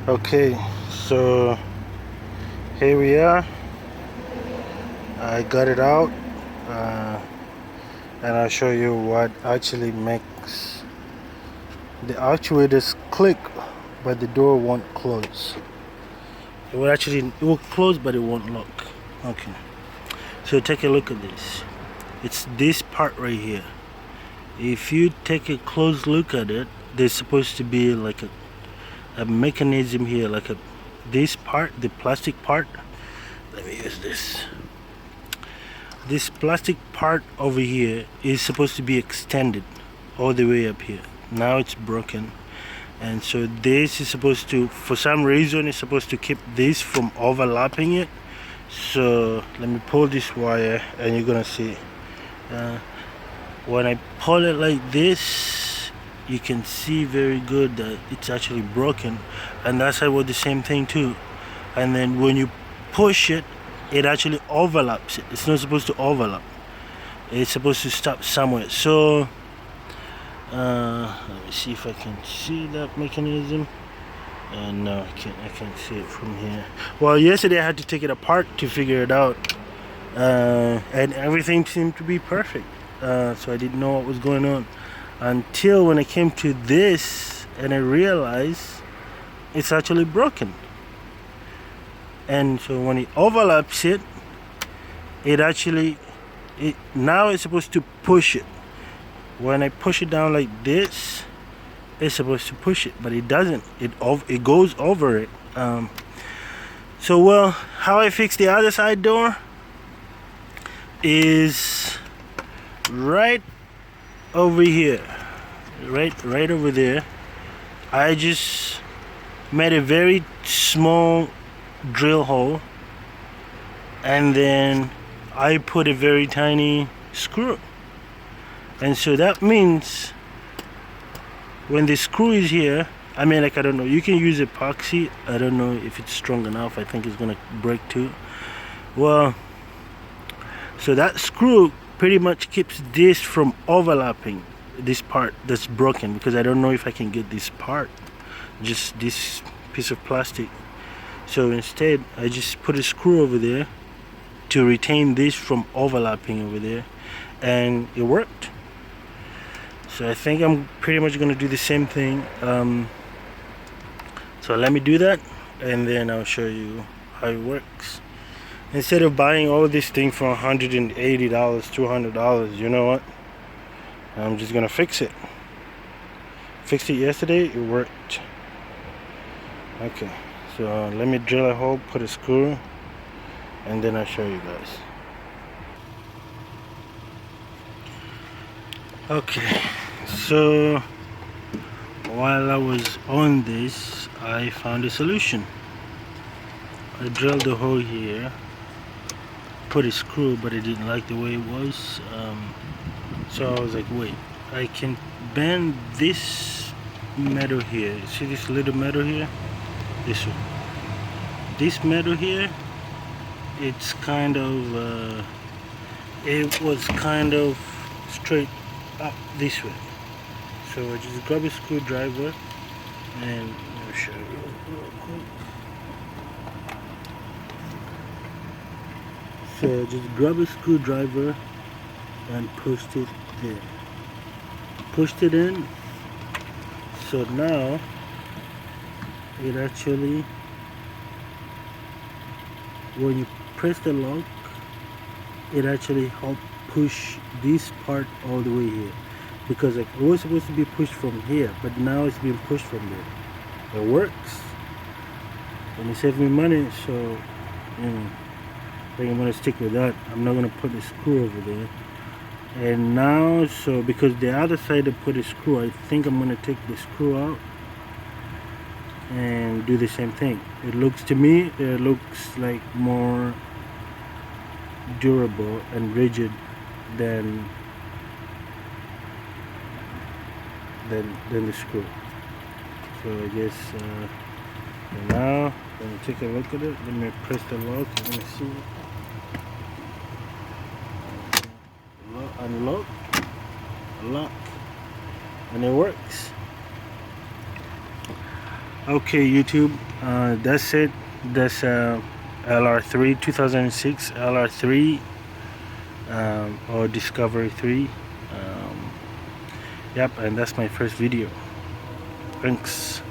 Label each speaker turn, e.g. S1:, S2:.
S1: Okay, so here we are. I got it out, and I'll show you what actually makes the actuators click, but the door won't close. It will close, but it won't lock. Okay, so take a look at this. It's this part right here. If you take a close look at it, there's supposed to be like a mechanism here, like this part, the plastic part. Let me use this. This plastic part over here is supposed to be extended all the way up here. Now it's broken, and so this is supposed to, for some reason, it's supposed to keep this from overlapping it. So let me pull this wire, and you're gonna see when I pull it like this, you can see very good that it's actually broken, and that's how the same thing too. And then when you push it, it actually overlaps it. It's not supposed to overlap. It's supposed to stop somewhere. So let me see if I can see that mechanism. And no, I can't see it from here. Well, yesterday I had to take it apart to figure it out, and everything seemed to be perfect. So I didn't know what was going on until when I came to this, and I realized it's actually broken. And so when it overlaps it, now it's supposed to push it. When I push it down like this, it's supposed to push it, but it doesn't. It goes over it. So well, how I fix the other side door is right over here, right over there. I just made a very small drill hole, and then I put a very tiny screw, and so that means when the screw is here, I mean, like, I don't know, you can use epoxy. I don't know if it's strong enough. I think it's gonna break too. Well, so that screw pretty much keeps this from overlapping this part that's broken, because I don't know if I can get this part, just this piece of plastic. So instead I just put a screw over there to retain this from overlapping over there, and it worked. So I think I'm pretty much going to do the same thing. So let me do that, and then I'll show you how it works. Instead of buying all this thing for $180, $200, you know what? I'm just going to fix it. Fixed it yesterday, it worked. Okay, so let me drill a hole, put a screw, and then I'll show you guys. Okay, so while I was on this, I found a solution. I drilled a hole here, put a screw, but I didn't like the way it was. So I was like, wait, I can bend this metal here. See this little metal here? This one. This metal here, it's kind of, it was kind of straight up this way. So I just grab a screwdriver, and I'll show you real quick. So just grab a screwdriver and pushed it there. Pushed it in. So now it actually, when you press the lock, it actually helps push this part all the way here, because like, it was supposed to be pushed from here, but now it's being pushed from there. It works, and it saved me money. So I think I'm gonna stick with that. I'm not gonna put the screw over there. And now, so because the other side I put a screw, I think I'm gonna take the screw out and do the same thing. It looks, to me, it looks like more durable and rigid than the screw. So I guess now let me take a look at it. Let me press the lock. Let me see. Unlock, lock, and it works. Okay, YouTube, That's it. That's LR3 2006 LR3 or Discovery 3. Yep, and that's my first video. Thanks.